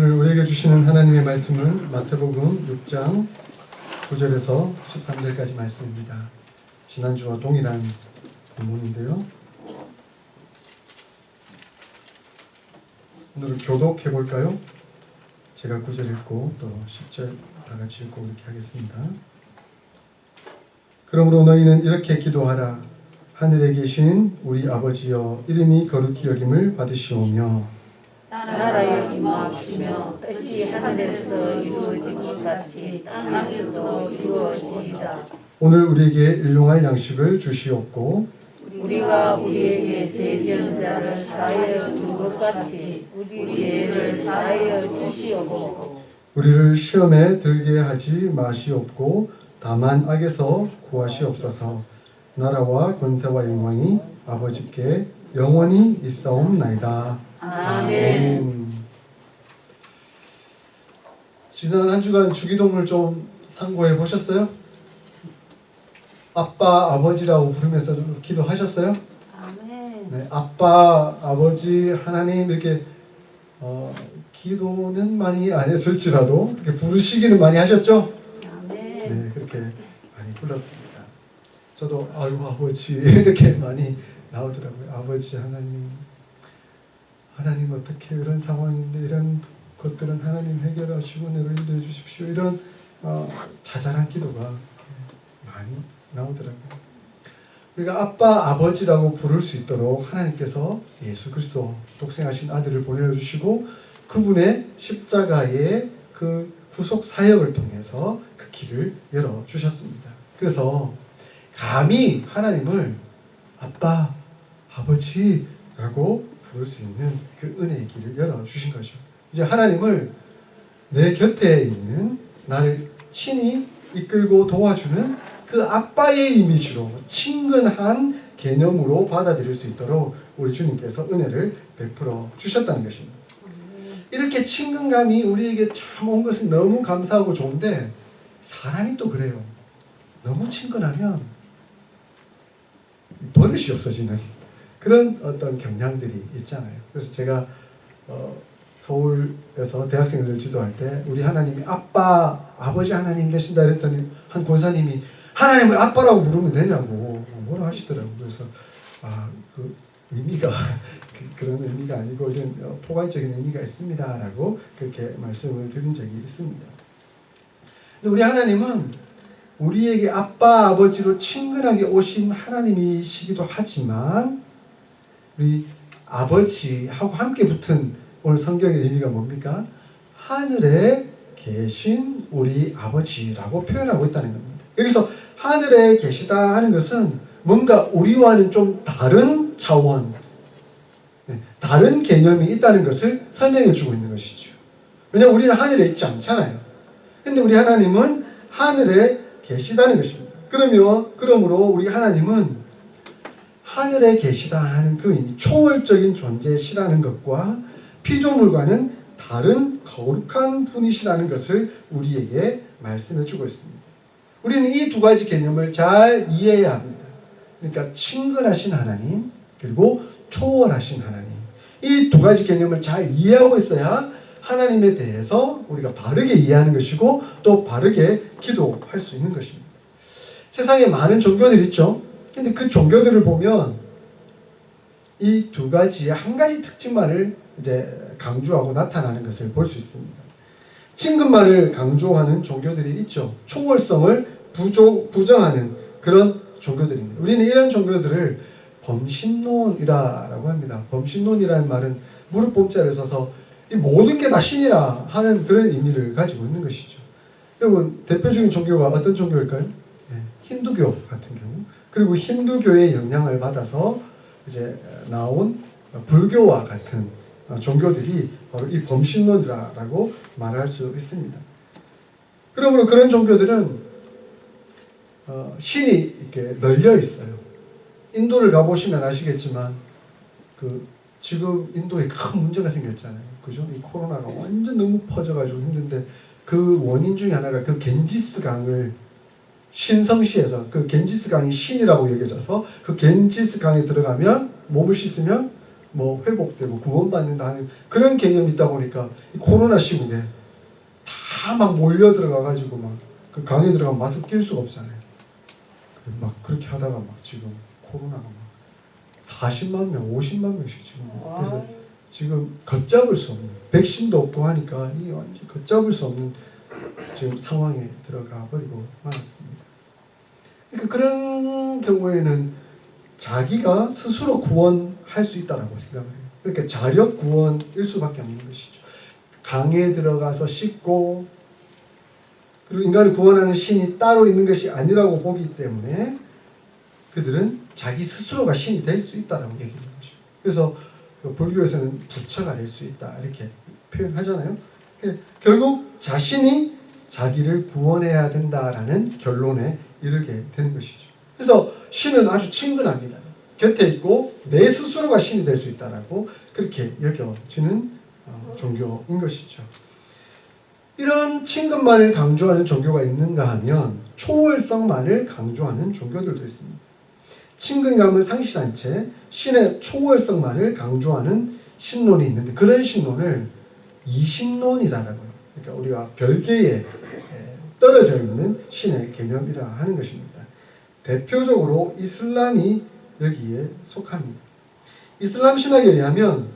오늘 우리에게 주시는 하나님의 말씀은 마태복음 6장 9절에서 13절까지 말씀입니다. 지난주와 동일한 본문인데요. 오늘은 교독해 볼까요? 제가 9절 읽고 또 10절 다 같이 읽고 이렇게 하겠습니다. 그러므로 너희는 이렇게 기도하라. 하늘에 계신 우리 아버지여, 이름이 거룩히 여김을 받으시오며 나라여 임하옵시며 뜻이 하늘에서 이루어진 것 같이 땅에서도 이루어지이다. 오늘 우리에게 일용할 양식을 주시옵고 우리가 우리에게 죄 지은 자를 사하여 준 것 같이 우리 죄를 사하여 주시옵고 우리를 시험에 들게 하지 마시옵고 다만 악에서 구하시옵소서. 나라와 권세와 영광이 아버지께 영원히 있사옵나이다. 아멘. 지난 한 주간 주기도문을 좀 상고해 보셨어요? 아빠, 아버지라고 부르면서 좀 기도하셨어요? 아멘. 네, 아빠, 아버지, 하나님 이렇게 기도는 많이 안 했을지라도 이렇게 부르시기는 많이 하셨죠? 아멘. 네, 그렇게 많이 불렀습니다. 저도 아이고 아버지 이렇게 많이 나오더라고요. 아버지 하나님, 하나님 어떻게 이런 상황인데 이런 것들은 하나님 해결하시고 내를 인도해 주십시오. 이런 자잘한 기도가 많이 나오더라고요. 우리가 아빠, 아버지라고 부를 수 있도록 하나님께서 예수 그리스도 독생하신 아들을 보내주시고 그분의 십자가의 그 구속 사역을 통해서 그 길을 열어주셨습니다. 그래서 감히 하나님을 아빠, 아버지라고 부를 수 있는 그 은혜의 길을 열어주신 거죠. 이제 하나님을 내 곁에 있는 나를 친히 이끌고 도와주는 그 아빠의 이미지로 친근한 개념으로 받아들일 수 있도록 우리 주님께서 은혜를 베풀어 주셨다는 것입니다. 이렇게 친근감이 우리에게 참 온 것은 너무 감사하고 좋은데 사람이 또 그래요. 너무 친근하면 버릇이 없어지는 그런 어떤 경향들이 있잖아요. 그래서 제가 서울에서 대학생들 지도할 때 우리 하나님이 아빠, 아버지 하나님 되신다 그랬더니 한 권사님이 하나님을 아빠라고 부르면 되냐고 뭐라 하시더라고요. 그래서 그 의미가 그런 의미가 아니고 좀 포괄적인 의미가 있습니다라고 그렇게 말씀을 드린 적이 있습니다. 근데 우리 하나님은 우리에게 아빠, 아버지로 친근하게 오신 하나님이시기도 하지만 우리 아버지하고 함께 붙은 오늘 성경의 의미가 뭡니까? 하늘에 계신 우리 아버지라고 표현하고 있다는 겁니다. 여기서 하늘에 계시다 하는 것은 뭔가 우리와는 좀 다른 차원, 다른 개념이 있다는 것을 설명해 주고 있는 것이죠. 왜냐하면 우리는 하늘에 있지 않잖아요. 근데 우리 하나님은 하늘에 계시다는 것입니다. 그러므로 우리 하나님은 하늘에 계시다 하는 그 의미, 초월적인 존재시라는 것과 피조물과는 다른 거룩한 분이시라는 것을 우리에게 말씀해 주고 있습니다. 우리는 이 두 가지 개념을 잘 이해해야 합니다. 그러니까 친근하신 하나님 그리고 초월하신 하나님, 이 두 가지 개념을 잘 이해하고 있어야 하나님에 대해서 우리가 바르게 이해하는 것이고 또 바르게 기도할 수 있는 것입니다. 세상에 많은 종교들이 있죠. 근데 그 종교들을 보면 이 두 가지의 한 가지 특징만을 이제 강조하고 나타나는 것을 볼 수 있습니다. 친근만을 강조하는 종교들이 있죠. 초월성을 부정하는 그런 종교들입니다. 우리는 이런 종교들을 범신론이라고 합니다. 범신론이라는 말은 무릎 봄자를 써서 이 모든 게 다 신이라 하는 그런 의미를 가지고 있는 것이죠. 여러분, 대표적인 종교가 어떤 종교일까요? 힌두교 같은 경우. 그리고 힌두교의 영향을 받아서 이제 나온 불교와 같은 종교들이 바로 이 범신론이라고 말할 수 있습니다. 그러므로 그런 종교들은 신이 이렇게 널려 있어요. 인도를 가보시면 아시겠지만 지금 인도에 큰 문제가 생겼잖아요. 그죠? 이 코로나가 완전 너무 퍼져가지고 힘든데 그 원인 중에 하나가 그 겐지스 강을 신성시에서 그 겐지스 강이 신이라고 여겨져서 그 겐지스 강에 들어가면 몸을 씻으면 뭐 회복되고 구원받는다는 그런 개념이 있다 보니까 이 코로나 시국에 다 막 몰려 들어가가지고 막 그 강에 들어가면 마스크 낄 수가 없잖아요. 막 그렇게 하다가 막 지금 코로나가 막 40만 명, 50만 명씩 지금 그래서 지금 걷잡을 수 없는 백신도 없고 하니까 이 완전 걷잡을 수 없는 지금 상황에 들어가 버리고 말았습니다. 그러니까 그런 경우에는 자기가 스스로 구원할 수 있다라고 생각을 해요. 그러니까 자력 구원일 수밖에 없는 것이죠. 강에 들어가서 씻고 그리고 인간을 구원하는 신이 따로 있는 것이 아니라고 보기 때문에 그들은 자기 스스로가 신이 될 수 있다라고 얘기하는 것이죠. 그래서 불교에서는 부처가 될 수 있다 이렇게 표현하잖아요. 결국 자신이 자기를 구원해야 된다라는 결론에 이르게 되는 것이죠. 그래서 신은 아주 친근합니다. 곁에 있고 내 스스로가 신이 될 수 있다라고 그렇게 여겨지는 종교인 것이죠. 이런 친근만을 강조하는 종교가 있는가 하면 초월성만을 강조하는 종교들도 있습니다. 친근감을 상실한 채 신의 초월성만을 강조하는 신론이 있는데 그런 신론을 이신론이라고 해요. 그러니까 우리가 별개에 떨어져 있는 신의 개념이라 하는 것입니다. 대표적으로 이슬람이 여기에 속합니다. 이슬람 신학에 의하면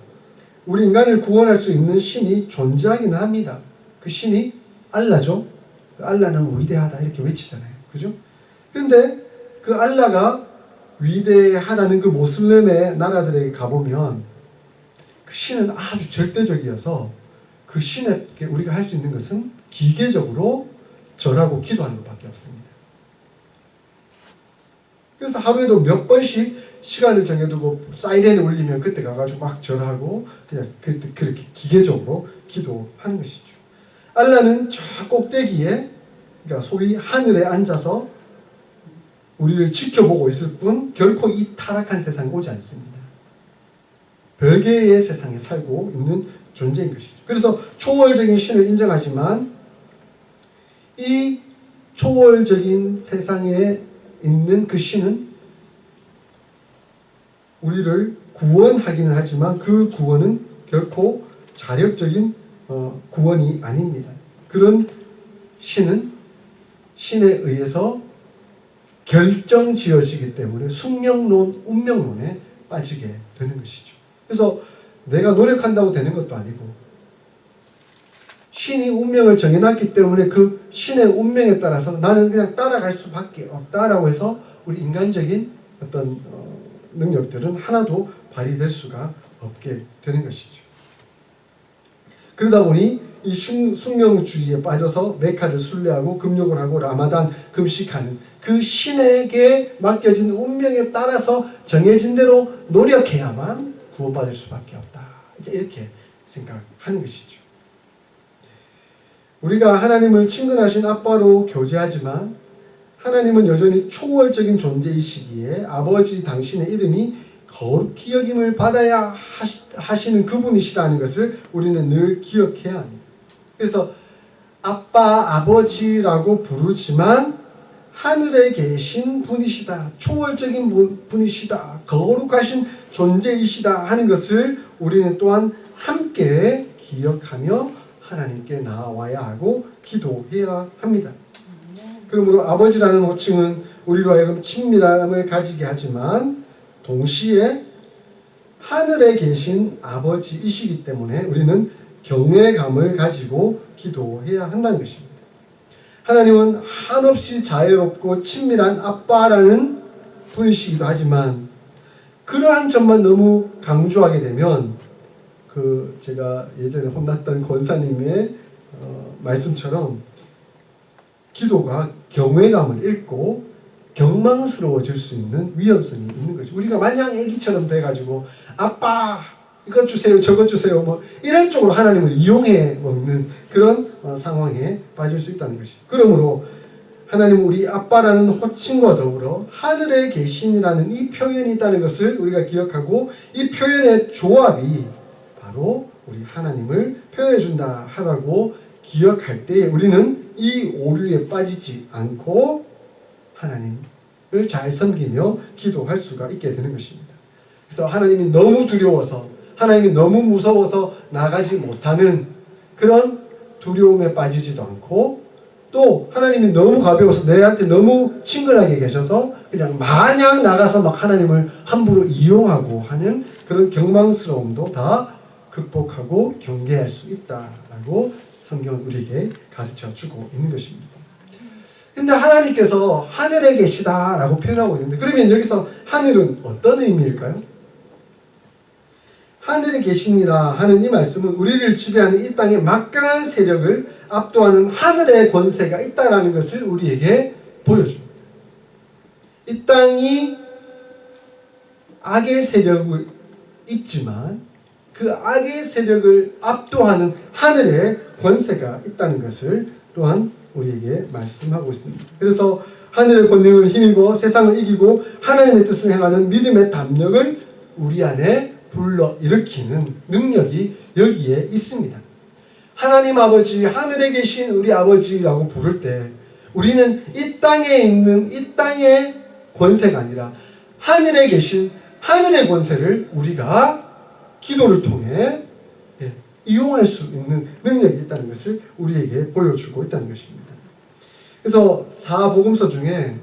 우리 인간을 구원할 수 있는 신이 존재하기는 합니다. 그 신이 알라죠. 알라는 위대하다 이렇게 외치잖아요. 그죠? 그런데 그 알라가 위대하다는 그 모슬렘의 나라들에게 가보면 그 신은 아주 절대적이어서 그 신에게 우리가 할 수 있는 것은 기계적으로 절하고 기도하는 것밖에 없습니다. 그래서 하루에도 몇 번씩 시간을 정해두고 사이렌이 울리면 그때 가가지고 막 절하고 그냥 그렇게 기계적으로 기도하는 것이죠. 알라는 저 꼭대기에 그러니까 소위 하늘에 앉아서 우리를 지켜보고 있을 뿐 결코 이 타락한 세상에 오지 않습니다. 별개의 세상에 살고 있는 존재인 것이죠. 그래서 초월적인 신을 인정하지만 이 초월적인 세상에 있는 그 신은 우리를 구원하기는 하지만 그 구원은 결코 자력적인 구원이 아닙니다. 그런 신은 신에 의해서 결정지어지기 때문에 숙명론, 운명론에 빠지게 되는 것이죠. 그래서 내가 노력한다고 되는 것도 아니고 신이 운명을 정해놨기 때문에 그 신의 운명에 따라서 나는 그냥 따라갈 수밖에 없다라고 해서 우리 인간적인 어떤 능력들은 하나도 발휘될 수가 없게 되는 것이죠. 그러다 보니 이 숙명주의에 빠져서 메카를 순례하고 금욕을 하고 라마단 금식하는 그 신에게 맡겨진 운명에 따라서 정해진 대로 노력해야만 구원받을 수밖에 없다. 이제 이렇게 생각하는 것이죠. 우리가 하나님을 친근하신 아빠로 교제하지만 하나님은 여전히 초월적인 존재이시기에 아버지 당신의 이름이 거룩히 여김을 받아야 하시는 그분이시라는 것을 우리는 늘 기억해야 합니다. 그래서 아빠, 아버지라고 부르지만 하늘에 계신 분이시다, 초월적인 분이시다, 거룩하신 존재이시다 하는 것을 우리는 또한 함께 기억하며 하나님께 나아와야 하고 기도해야 합니다. 그러므로 아버지라는 호칭은 우리로 하여금 친밀함을 가지게 하지만 동시에 하늘에 계신 아버지이시기 때문에 우리는 경외감을 가지고 기도해야 한다는 것입니다. 하나님은 한없이 자애롭고 친밀한 아빠라는 분이시기도 하지만 그러한 점만 너무 강조하게 되면 제가 예전에 혼났던 권사님의 말씀처럼 기도가 경외감을 잃고 경망스러워질 수 있는 위험성이 있는 거죠. 우리가 마냥 애기처럼 돼가지고 아빠 이것 주세요 저것 주세요 뭐 이런 쪽으로 하나님을 이용해 먹는 그런 상황에 빠질 수 있다는 것이죠. 그러므로 하나님은 우리 아빠라는 호칭과 더불어 하늘에 계신이라는 이 표현이 있다는 것을 우리가 기억하고 이 표현의 조합이 바로 우리 하나님을 표현해 준다 하라고 기억할 때 우리는 이 오류에 빠지지 않고 하나님을 잘 섬기며 기도할 수가 있게 되는 것입니다. 그래서 하나님이 너무 두려워서, 하나님이 너무 무서워서 나가지 못하는 그런 두려움에 빠지지도 않고, 또 하나님이 너무 가벼워서 내한테 너무 친근하게 계셔서 그냥 마냥 나가서 막 하나님을 함부로 이용하고 하는 그런 경망스러움도 다 극복하고 경계할 수 있다라고 성경은 우리에게 가르쳐 주고 있는 것입니다. 근데 하나님께서 하늘에 계시다라고 표현하고 있는데, 그러면 여기서 하늘은 어떤 의미일까요? 하늘에 계시니라 하는 이 말씀은 우리를 지배하는 이 땅의 막강한 세력을 압도하는 하늘의 권세가 있다는 것을 우리에게 보여줍니다. 이 땅이 악의 세력이 있지만 그 악의 세력을 압도하는 하늘의 권세가 있다는 것을 또한 우리에게 말씀하고 있습니다. 그래서 하늘의 권능을 힘입어 세상을 이기고 하나님의 뜻을 행하는 믿음의 담력을 우리 안에 불러일으키는 능력이 여기에 있습니다. 하나님 아버지, 하늘에 계신 우리 아버지라고 부를 때 우리는 이 땅에 있는 이 땅의 권세가 아니라 하늘에 계신 하늘의 권세를 우리가 기도를 통해 이용할 수 있는 능력이 있다는 것을 우리에게 보여주고 있다는 것입니다. 그래서 사복음서 중에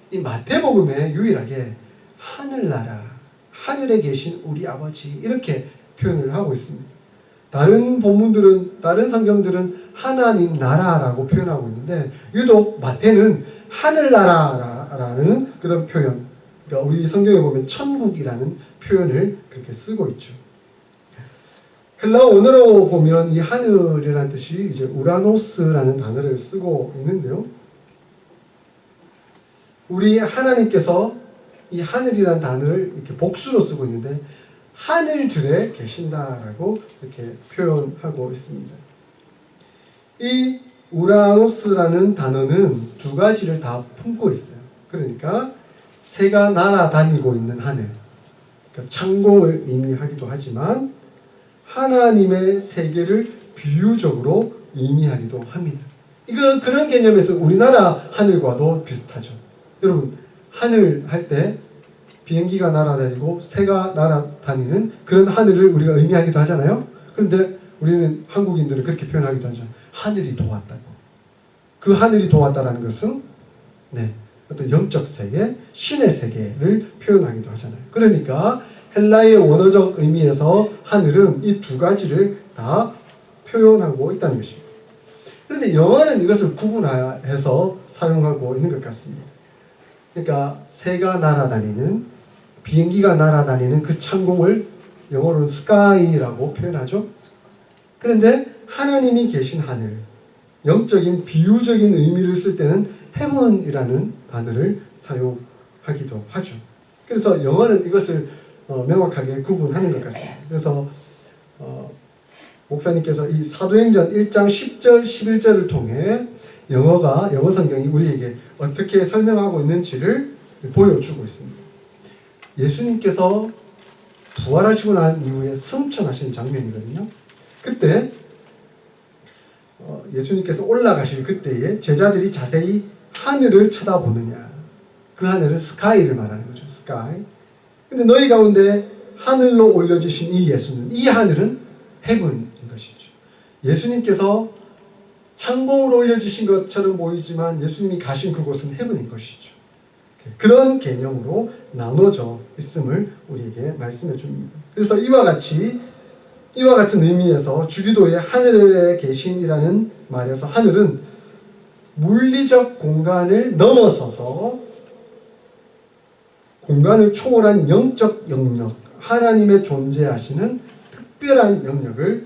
이 마태복음에 유일하게 하늘나라, 하늘에 계신 우리 아버지 이렇게 표현을 하고 있습니다. 다른 본문들은, 다른 성경들은 하나님 나라라고 표현하고 있는데 유독 마태는 하늘나라라는 그런 표현, 그러니까 우리 성경에 보면 천국이라는 표현을 그렇게 쓰고 있죠. 헬라어 원어로 보면 이 하늘이라는 뜻이 이제 우라노스라는 단어를 쓰고 있는데요. 우리 하나님께서 이 하늘이라는 단어를 이렇게 복수로 쓰고 있는데 하늘들에 계신다라고 이렇게 표현하고 있습니다. 이 우라노스라는 단어는 두 가지를 다 품고 있어요. 그러니까 새가 날아다니고 있는 하늘, 그러니까 창공을 의미하기도 하지만 하나님의 세계를 비유적으로 의미하기도 합니다. 이거 그런 개념에서 우리나라 하늘과도 비슷하죠. 여러분, 하늘 할 때 비행기가 날아다니고 새가 날아다니는 그런 하늘을 우리가 의미하기도 하잖아요. 그런데 우리는 한국인들은 그렇게 표현하기도 하죠. 하늘이 도왔다고. 그 하늘이 도왔다라는 것은 어떤 영적 세계, 신의 세계를 표현하기도 하잖아요. 그러니까 헬라의 원어적 의미에서 하늘은 이 두 가지를 다 표현하고 있다는 것입니다. 그런데 영어는 이것을 구분해서 사용하고 있는 것 같습니다. 그러니까 새가 날아다니는, 비행기가 날아다니는 그 창공을 영어로는 sky라고 표현하죠. 그런데 하나님이 계신 하늘, 영적인 비유적인 의미를 쓸 때는 heaven이라는 단어를 사용하기도 하죠. 그래서 영어는 이것을 명확하게 구분하는 것 같습니다. 그래서 목사님께서 이 사도행전 1장 10절 11절을 통해 영어 성경이 우리에게 어떻게 설명하고 있는지를 보여주고 있습니다. 예수님께서 부활하시고 난 이후에 승천하신 장면이거든요. 그때 예수님께서 올라가실 그때에 제자들이 자세히 하늘을 쳐다보느냐. 그 하늘은 스카이를 말하는 거죠. 스카이. 근데 너희 가운데 하늘로 올려지신 이 예수는, 이 하늘은 헤븐인 것이죠. 예수님께서 창공으로 올려지신 것처럼 보이지만 예수님이 가신 그곳은 헤븐인 것이죠. 그런 개념으로 나눠져 있음을 우리에게 말씀해 줍니다. 그래서 이와 같은 의미에서 주기도의 하늘에 계신이라는 말에서 하늘은 물리적 공간을 넘어서서 공간을 초월한 영적 영역, 하나님의 존재하시는 특별한 영역을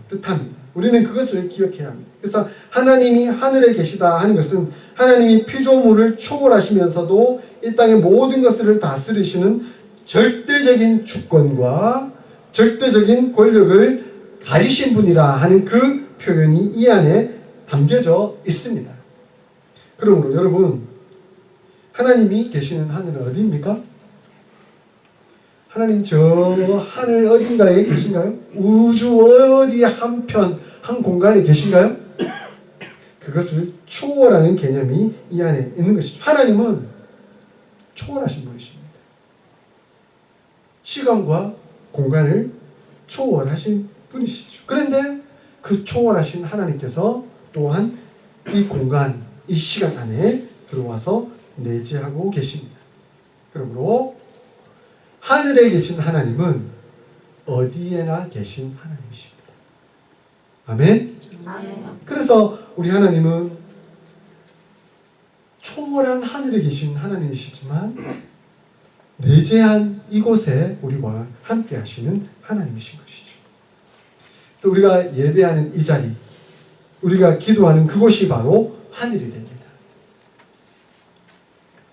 뜻합니다. 우리는 그것을 기억해야 합니다. 그래서 하나님이 하늘에 계시다 하는 것은 하나님이 피조물을 초월하시면서도 이 땅의 모든 것을 다스리시는 절대적인 주권과 절대적인 권력을 가지신 분이라 하는 그 표현이 이 안에 담겨져 있습니다. 그러므로 여러분, 하나님이 계시는 하늘은 어디입니까? 하나님 저 하늘 어딘가에 계신가요? 우주 어디 한편 한 공간에 계신가요? 그것을 초월하는 개념이 이 안에 있는 것이죠. 하나님은 초월하신 분이십니다. 시간과 공간을 초월하신 분이시죠. 그런데 그 초월하신 하나님께서 또한 이 공간, 이 시간 안에 들어와서 내재하고 계십니다. 그러므로 하늘에 계신 하나님은 어디에나 계신 하나님이십니다. 아멘. 그래서 우리 하나님은 초월한 하늘에 계신 하나님이시지만 내재한 이곳에 우리와 함께 하시는 하나님이신 것이죠. 그래서 우리가 예배하는 이 자리, 우리가 기도하는 그곳이 바로 하늘이 됩니다.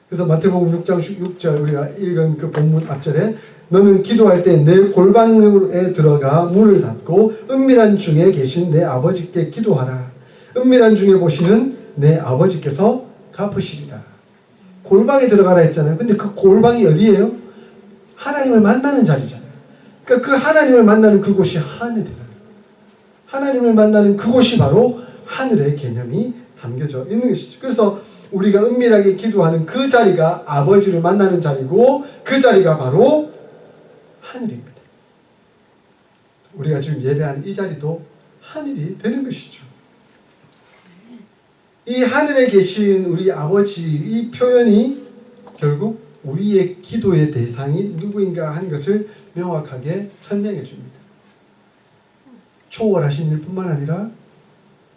그래서 마태복음 6장 6절 우리가 읽은 그 본문 앞절에 너는 기도할 때 내 골방에 들어가 문을 닫고 은밀한 중에 계신 내 아버지께 기도하라. 은밀한 중에 보시는 내 아버지께서 갚으시리라. 골방에 들어가라 했잖아요. 근데 그 골방이 어디예요? 하나님을 만나는 자리잖아요. 그러니까 그 하나님을 만나는 그곳이 하늘이라. 하나님을 만나는 그곳이 바로 하늘의 개념이 담겨져 있는 것이죠. 그래서 우리가 은밀하게 기도하는 그 자리가 아버지를 만나는 자리고 그 자리가 바로 하늘입니다. 우리가 지금 예배하는 이 자리도 하늘이 되는 것이죠. 이 하늘에 계신 우리 아버지 이 표현이 결국 우리의 기도의 대상이 누구인가 하는 것을 명확하게 설명해 줍니다. 초월하신 일뿐만 아니라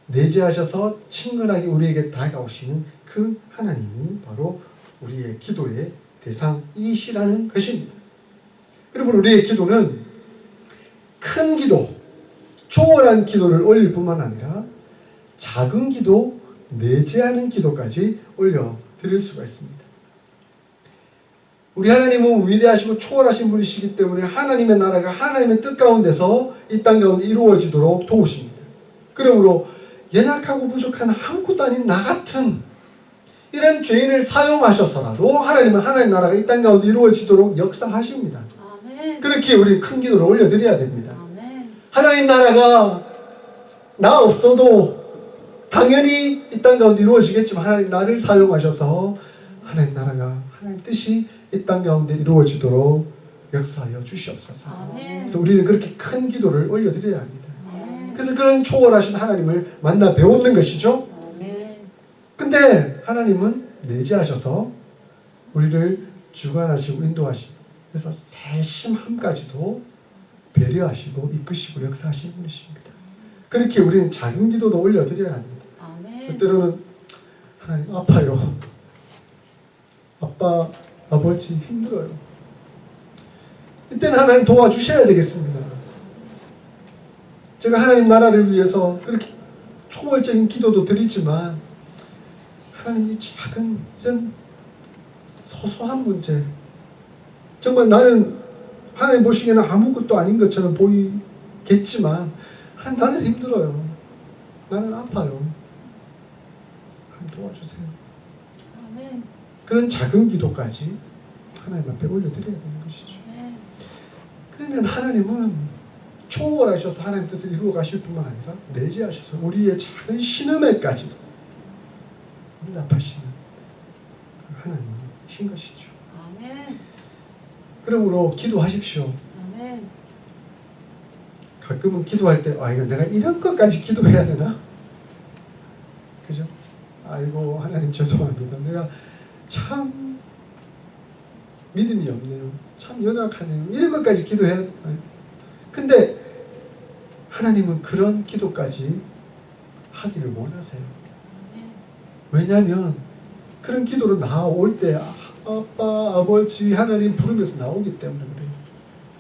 내재하셔서 친근하게 우리에게 다가오시는 그 하나님이 바로 우리의 기도의 대상이시라는 것입니다. 그러므로 우리의 기도는 큰 기도, 초월한 기도를 올릴 뿐만 아니라 작은 기도, 내재하는 기도까지 올려드릴 수가 있습니다. 우리 하나님은 위대하시고 초월하신 분이시기 때문에 하나님의 나라가 하나님의 뜻 가운데서 이 땅 가운데 이루어지도록 도우십니다. 그러므로 연약하고 부족한 아무것도 아닌 나 같은 이런 죄인을 사용하셔서라도 하나님은 하나님 나라가 이 땅 가운데 이루어지도록 역사하십니다. 아멘. 그렇게 우리 큰 기도를 올려드려야 됩니다. 아멘. 하나님 나라가 나 없어도 당연히 이 땅 가운데 이루어지겠지만 하나님 나를 사용하셔서 하나님 나라가 하나님 뜻이 이 땅 가운데 이루어지도록 역사하여 주시옵소서. 아멘. 그래서 우리는 그렇게 큰 기도를 올려드려야 합니다. 아멘. 그래서 그런 초월하신 하나님을 만나 배우는 것이죠. 아멘. 근데 하나님은 내재하셔서 우리를 주관하시고 인도하시고 그래서 세심함까지도 배려하시고 이끄시고 역사하시는 분이십니다. 그렇게 우리는 작은 기도도 올려드려야 합니다. 그래서 때로는 하나님 아파요. 아빠, 아버지 힘들어요. 이때는 하나님 도와주셔야 되겠습니다. 제가 하나님 나라를 위해서 그렇게 초월적인 기도도 드리지만 하나님 이 작은 이런 소소한 문제 정말 나는 하나님 보시기에는 아무것도 아닌 것처럼 보이겠지만 하나님 나는 힘들어요. 나는 아파요. 하나님 도와주세요. 아멘. 그런 작은 기도까지 하나님 앞에 올려드려야 되는 것이죠. 아멘. 그러면 하나님은 초월하셔서 하나님 뜻을 이루어 가실 뿐만 아니라 내재하셔서 우리의 작은 신음에까지도 응답하시는 하나님이신 것이죠. 아멘. 그러므로 기도하십시오. 아멘. 가끔은 기도할 때 이거 내가 이런 것까지 기도해야 되나? 그죠? 아이고 하나님 죄송합니다. 내가 참 믿음이 없네요. 참 연약하네요. 이런 것까지 기도해야 되나요? 근데 하나님은 그런 기도까지 하기를 원하세요. 왜냐하면 그런 기도로 나올 때 아빠, 아버지, 하나님 부르면서 나오기 때문에 그래요.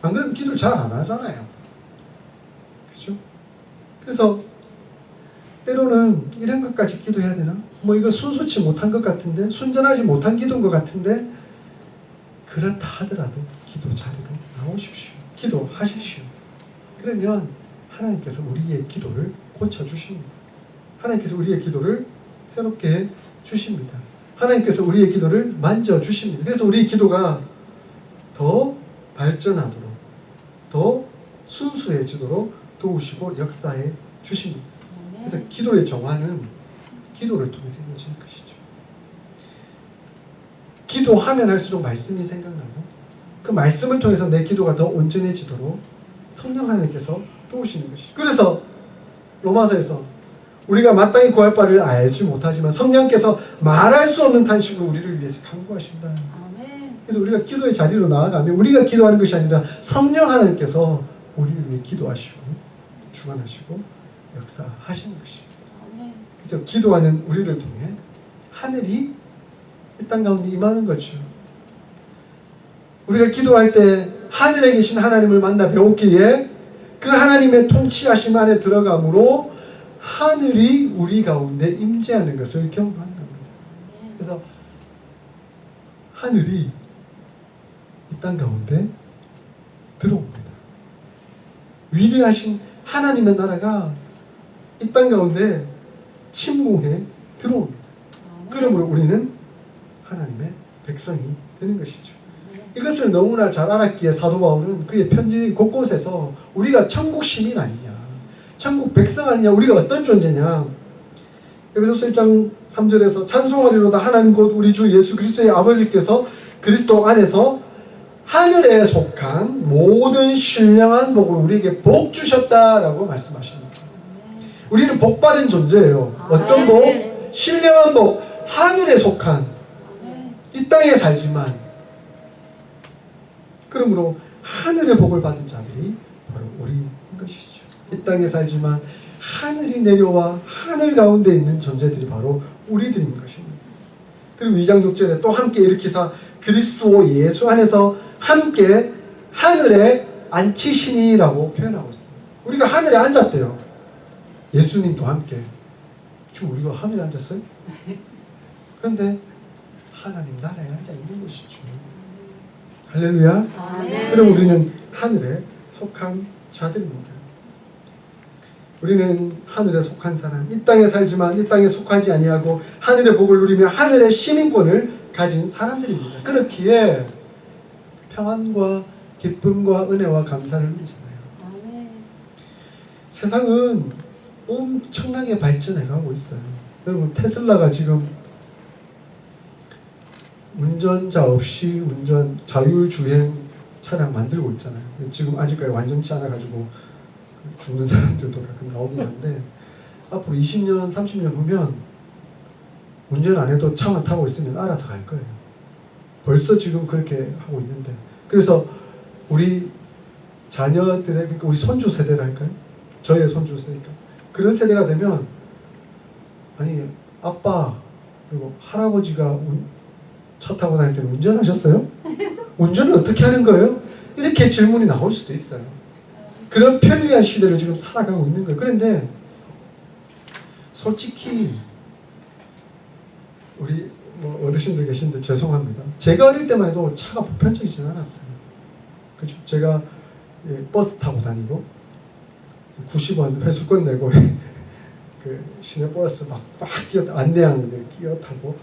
안 그러면 기도를 잘 안 하잖아요. 그죠? 그래서 때로는 이런 것까지 기도해야 되나? 뭐 이거 순수치 못한 것 같은데, 순전하지 못한 기도인 것 같은데, 그렇다 하더라도 기도 자리로 나오십시오. 기도하십시오. 그러면 하나님께서 우리의 기도를 고쳐주십니다. 하나님께서 우리의 기도를 새롭게 해 주십니다. 하나님께서 우리의 기도를 만져주십니다. 그래서 우리의 기도가 더 발전하도록, 더 순수해지도록 도우시고 역사해 주십니다. 그래서 기도의 정화는 기도를 통해서 이루어지는 것이죠. 기도하면 할수록 말씀이 생각나고 그 그 말씀을 통해서 내 기도가 더 온전해지도록 성령 하나님께서 도우시는 것이. 그래서 로마서에서 우리가 마땅히 구할 바를 알지 못하지만 성령께서 말할 수 없는 탄식으로 우리를 위해서 간구하신다. 아멘. 그래서 우리가 기도의 자리로 나아가면 우리가 기도하는 것이 아니라 성령 하나님께서 우리를 위해 기도하시고 주관하시고 역사하시는 것입니다. 아멘. 그래서 기도하는 우리를 통해 하늘이 이 땅 가운데 임하는 거죠. 우리가 기도할 때 하늘에 계신 하나님을 만나 배웠기에 그 하나님의 통치하심 안에 들어감으로 하늘이 우리 가운데 임재하는 것을 경험하는 겁니다. 그래서 하늘이 이 땅 가운데 들어옵니다. 위대하신 하나님의 나라가 이 땅 가운데 침공해 들어옵니다. 그러므로 우리는 하나님의 백성이 되는 것이죠. 이것을 너무나 잘 알았기에 사도 바울은 그의 편지 곳곳에서 우리가 천국 시민 아니냐, 천국 백성 아니냐, 우리가 어떤 존재냐. 에베소서 1장 3절에서 찬송하리로다 하나님 곧 우리 주 예수 그리스도의 아버지께서 그리스도 안에서 하늘에 속한 모든 신령한 복을 우리에게 복 주셨다라고 말씀하십니다. 우리는 복 받은 존재예요. 어떤 복? 신령한 복, 하늘에 속한, 이 땅에 살지만 그러므로 하늘의 복을 받은 자들이 바로 우리인 것이죠. 이 땅에 살지만 하늘이 내려와 하늘 가운데 있는 존재들이 바로 우리들인 것입니다. 그리고 2장 6절에 또 함께 일으키사 그리스도 예수 안에서 함께 하늘에 앉히시니라고 표현하고 있습니다. 우리가 하늘에 앉았대요. 예수님도 함께. 지금 우리가 하늘에 앉았어요? 그런데 하나님 나라에 앉아 있는 것이죠. 할렐루야. 아멘. 그럼 우리는 하늘에 속한 자들입니다. 우리는 하늘에 속한 사람, 이 땅에 살지만 이 땅에 속하지 아니하고 하늘의 복을 누리며 하늘의 시민권을 가진 사람들입니다. 그렇기에 평안과 기쁨과 은혜와 감사를 누리잖아요. 아멘. 세상은 엄청나게 발전해 가고 있어요. 여러분 테슬라가 지금 운전자 없이 운전 자율주행 차량 만들고 있잖아요. 지금 아직까지 완전치 않아 가지고 죽는 사람들도 가끔 나오긴 한데 앞으로 20년, 30년 후면 운전 안 해도 차만 타고 있으면 알아서 갈 거예요. 벌써 지금 그렇게 하고 있는데, 그래서 우리 자녀들의, 그러니까 우리 손주 세대를 할까요? 저의 손주 세대니까 그런 세대가 되면 아니 아빠 그리고 할아버지가 차 타고 다닐 때는 운전하셨어요? 운전을 어떻게 하는 거예요? 이렇게 질문이 나올 수도 있어요. 그런 편리한 시대를 지금 살아가고 있는 거예요. 그런데 솔직히 우리 뭐 어르신들 계신데 죄송합니다. 제가 어릴 때만 해도 차가 보편적이진 않았어요. 그죠? 제가 버스 타고 다니고 90원 회수권 내고 그 시내버스 막 끼어 안내양들 끼어 타고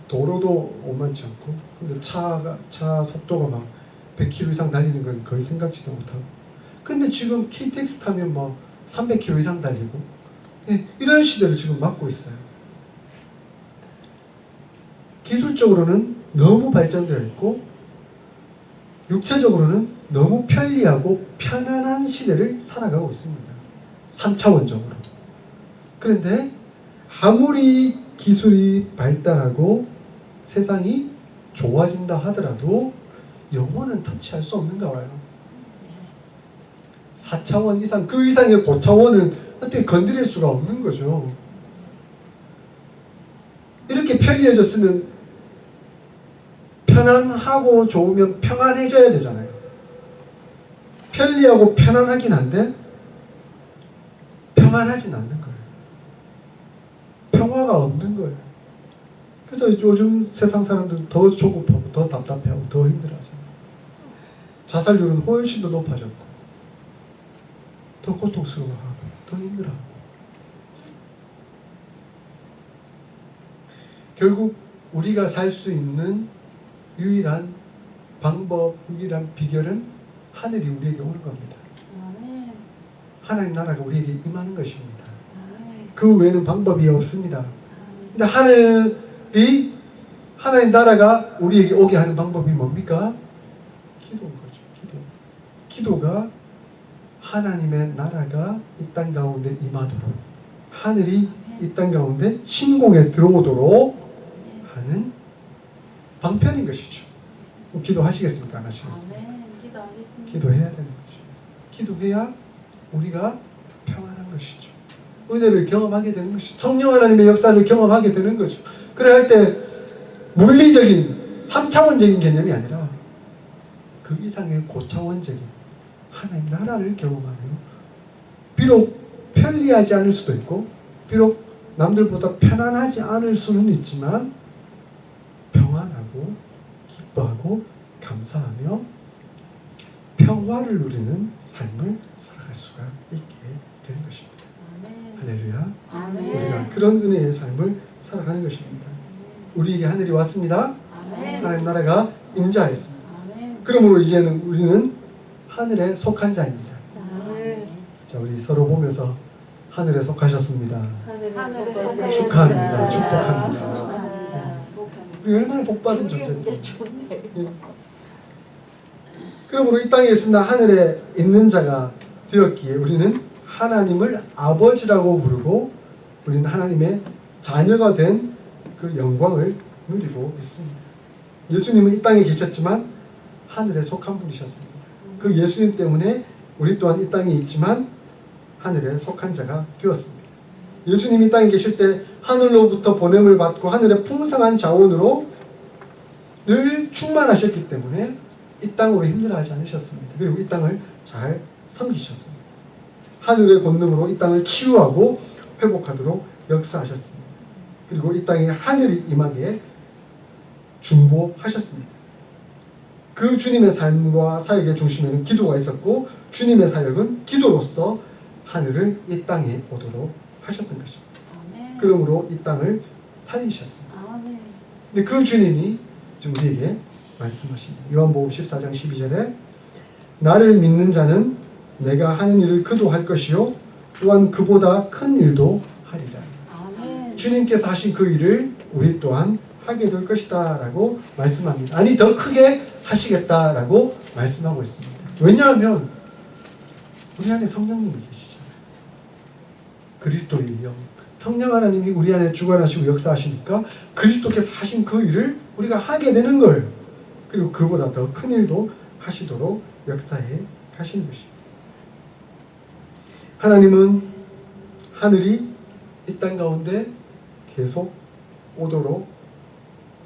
도로도 오만치 않고, 근데 차 속도가 막 100km 이상 달리는 건 거의 생각지도 못하고, 근데 지금 KTX 타면 뭐 300km 이상 달리고, 이런 시대를 지금 맞고 있어요. 기술적으로는 너무 발전되어 있고 육체적으로는 너무 편리하고 편안한 시대를 살아가고 있습니다. 3차원적으로. 그런데 아무리 기술이 발달하고 세상이 좋아진다 하더라도 영혼은 터치할 수 없는가 봐요. 4차원 이상, 그 이상의 고차원은 어떻게 건드릴 수가 없는 거죠. 이렇게 편리해졌으면 편안하고 좋으면 평안해져야 되잖아요. 편리하고 편안하긴 한데 평안하진 않는 거예요. 평화가 없는 거예요. 그래서 요즘 세상 사람들은 더 조급하고 더 답답해하고 더 힘들어하잖아요. 자살률은 훨씬 더 높아졌고 더 고통스러워하고 더 힘들어하고, 결국 우리가 살 수 있는 유일한 방법, 유일한 비결은 하늘이 우리에게 오는 겁니다. 하나님 나라가 우리에게 임하는 것입니다. 그 외에는 방법이 없습니다. 근데 하나님 나라가 우리에게 오게 하는 방법이 뭡니까? 기도인 거죠. 기도가 하나님의 나라가 이 땅 가운데 임하도록, 하늘이 이 땅 가운데 침공에 들어오도록 하는 방편인 것이죠. 기도하시겠습니까? 안 하시겠습니까? 기도해야 되는 거죠. 기도해야 우리가 평안한 것이죠. 은혜를 경험하게 되는 것이죠. 성령 하나님의 역사를 경험하게 되는 거죠. 그래야 할 때 물리적인 3차원적인 개념이 아니라 그 이상의 고차원적인 하나님 나라를 경험하며, 비록 편리하지 않을 수도 있고 비록 남들보다 편안하지 않을 수는 있지만 평안하고 기뻐하고 감사하며 평화를 누리는 삶을 살아갈 수가 있게 되는 것입니다. 할렐루야. 아멘. 우리가 그런 은혜의 삶을 살아가는 것입니다. 우리에게 하늘이 왔습니다. 하나님 나라가 임재하였습니다. 그러므로 이제는 우리는 하늘에 속한 자입니다. 자, 우리 서로 보면서 하늘에 속하셨습니다. 축하합니다. 축복합니다. 우리 얼마나 복받은 존재들이에요. 예. 그러므로 이 땅에 있으나 하늘에 있는 자가 되었기에 우리는 하나님을 아버지라고 부르고 우리는 하나님의 자녀가 된 그 영광을 누리고 있습니다. 예수님은 이 땅에 계셨지만 하늘에 속한 분이셨습니다. 그 예수님 때문에 우리 또한 이 땅에 있지만 하늘에 속한 자가 되었습니다. 예수님이 이 땅에 계실 때 하늘로부터 보냄을 받고 하늘의 풍성한 자원으로 늘 충만하셨기 때문에 이 땅으로 힘들어하지 않으셨습니다. 그리고 이 땅을 잘 섬기셨습니다. 하늘의 권능으로 이 땅을 치유하고 회복하도록 역사하셨습니다. 그리고 이 땅에 하늘이 임하게 중보하셨습니다. 그 주님의 삶과 사역의 중심에는 기도가 있었고 주님의 사역은 기도로서 하늘을 이 땅에 오도록 하셨던 것입니다. 그러므로 이 땅을 살리셨습니다. 근데 그 주님이 지금 우리에게 말씀하십니다. 요한복음 14장 12절에 나를 믿는 자는 내가 하는 일을 그도 할 것이요 또한 그보다 큰 일도 하리라. 주님께서 하신 그 일을 우리 또한 하게 될 것이다 라고 말씀합니다. 아니 더 크게 하시겠다라고 말씀하고 있습니다. 왜냐하면 우리 안에 성령님이 계시잖아요. 그리스도의 영, 성령 하나님이 우리 안에 주관하시고 역사하시니까 그리스도께서 하신 그 일을 우리가 하게 되는 거예요. 그리고 그보다 더 큰 일도 하시도록 역사해 가시는 것입니다. 하나님은 하늘이 이 땅 가운데 계속 오도록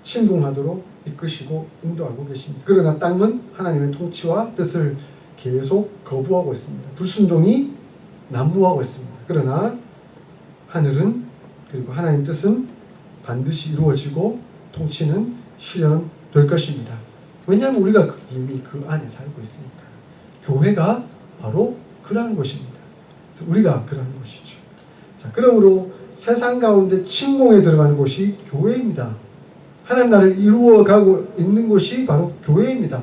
침공하도록 이끄시고 인도하고 계십니다. 그러나 땅은 하나님의 통치와 뜻을 계속 거부하고 있습니다. 불순종이 난무하고 있습니다. 그러나 하늘은 그리고 하나님 뜻은 반드시 이루어지고 통치는 실현될 것입니다. 왜냐하면 우리가 이미 그 안에 살고 있으니까. 교회가 바로 그러한 곳입니다. 우리가 그러한 곳이죠. 자, 그러므로 세상 가운데 침공에 들어가는 곳이 교회입니다. 하나님 나라를 이루어가고 있는 곳이 바로 교회입니다.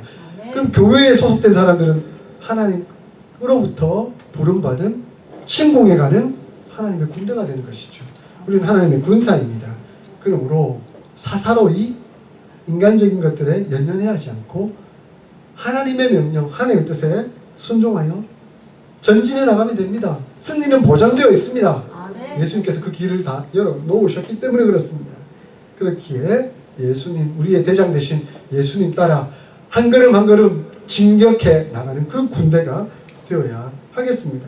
그럼 교회에 소속된 사람들은 하나님으로부터 부름받은 침공에 가는 하나님의 군대가 되는 것이죠. 우리는 하나님의 군사입니다. 그러므로 사사로이 인간적인 것들에 연연해하지 않고 하나님의 명령, 하나님의 뜻에 순종하여 전진해 나가면 됩니다. 승리는 보장되어 있습니다. 예수님께서 그 길을 다 열어놓으셨기 때문에 그렇습니다. 그렇기에 예수님, 우리의 대장 되신 예수님 따라 한 걸음 한 걸음 진격해 나가는 그 군대가 되어야 하겠습니다.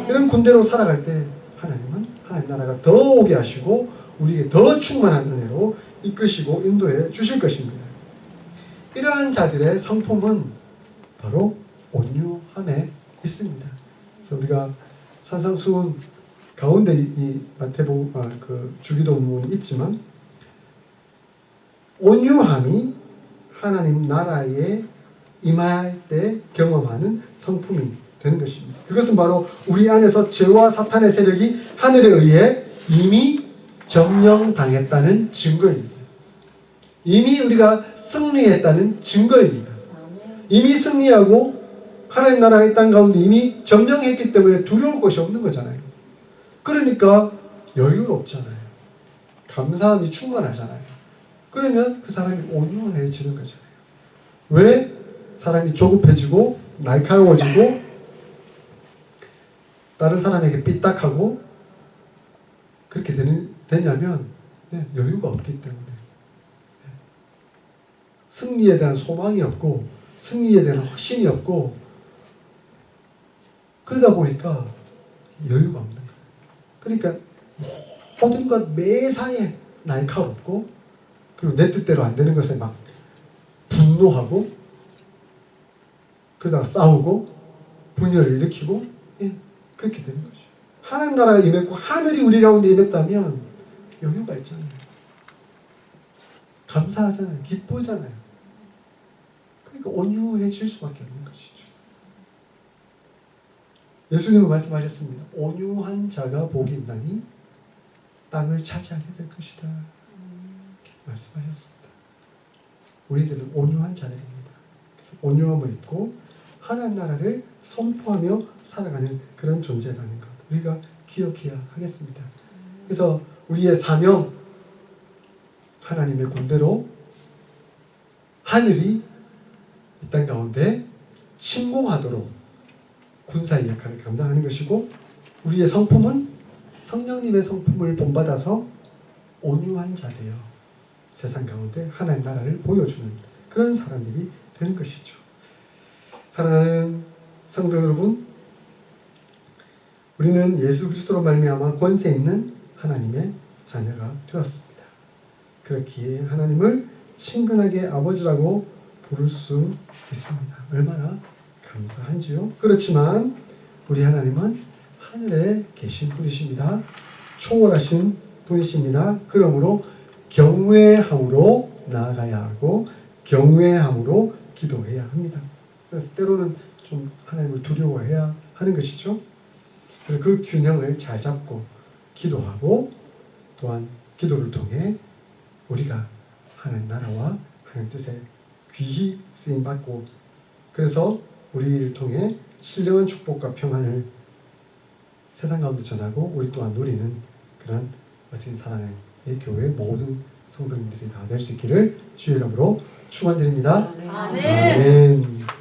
이런 군대로 살아갈 때 하나님은 하나님 나라가 더 오게 하시고 우리에게 더 충만한 은혜로 이끄시고 인도해 주실 것입니다. 이러한 자들의 성품은 바로 온유함에 있습니다. 그래서 우리가 산상수훈 가운데 이 마태복음 그 주기도문이 있지만 온유함이 하나님 나라에 임할 때 경험하는 성품이 되는 것입니다. 그것은 바로 우리 안에서 죄와 사탄의 세력이 하늘에 의해 이미 점령당했다는 증거입니다. 이미 우리가 승리했다는 증거입니다. 이미 승리하고 하나님 나라가 이 땅 가운데 이미 점령했기 때문에 두려울 것이 없는 거잖아요. 그러니까 여유롭잖아요. 감사함이 충만하잖아요. 그러면 그 사람이 온유해지는 거잖아요. 왜? 사람이 조급해지고 날카로워지고 다른 사람에게 삐딱하고 그렇게 되냐면 여유가 없기 때문에 승리에 대한 소망이 없고 승리에 대한 확신이 없고 그러다 보니까 여유가 없는 거예요. 그러니까 모든 것 매사에 날카롭고 그리고 내 뜻대로 안 되는 것에 막 분노하고 그러다가 싸우고 분열을 일으키고 그렇게 되는 거죠. 하나님 나라가 임했고 하늘이 우리 가운데 임했다면 여유가 있잖아요. 감사하잖아요. 기쁘잖아요. 그러니까 온유해질 수밖에 없는 것이죠. 예수님은 말씀하셨습니다. 온유한 자가 복이 있나니 땅을 차지하게 될 것이다. 이렇게 말씀하셨습니다. 우리들은 온유한 자들입니다. 그래서 온유함을 입고 하나님 나라를 선포하며 살아가는 그런 존재라는 것 우리가 기억해야 하겠습니다. 그래서 우리의 사명 하나님의 군대로 하늘이 이 땅 가운데 침공하도록 군사의 역할을 감당하는 것이고 우리의 성품은 성령님의 성품을 본받아서 온유한 자 되어 세상 가운데 하나님 나라를 보여주는 그런 사람들이 되는 것이죠. 사랑하는 성도 여러분, 우리는 예수 그리스도로 말미암아 권세 있는 하나님의 자녀가 되었습니다. 그렇기에 하나님을 친근하게 아버지라고 부를 수 있습니다. 얼마나 감사한지요. 그렇지만 우리 하나님은 하늘에 계신 분이십니다. 초월하신 분이십니다. 그러므로 경외함으로 나아가야 하고 경외함으로 기도해야 합니다. 그래서 때로는 좀 하나님을 두려워해야 하는 것이죠. 그래서 그 균형을 잘 잡고 기도하고 또한 기도를 통해 우리가 하나님 나라와 하나님 뜻에 귀히 쓰임받고 그래서 우리를 통해 신령한 축복과 평안을 세상 가운데 전하고 우리 또한 누리는 그런 멋진 사랑의 교회 모든 성도님들이 다 될 수 있기를 주의 이름으로 축원드립니다. 아멘. 아멘.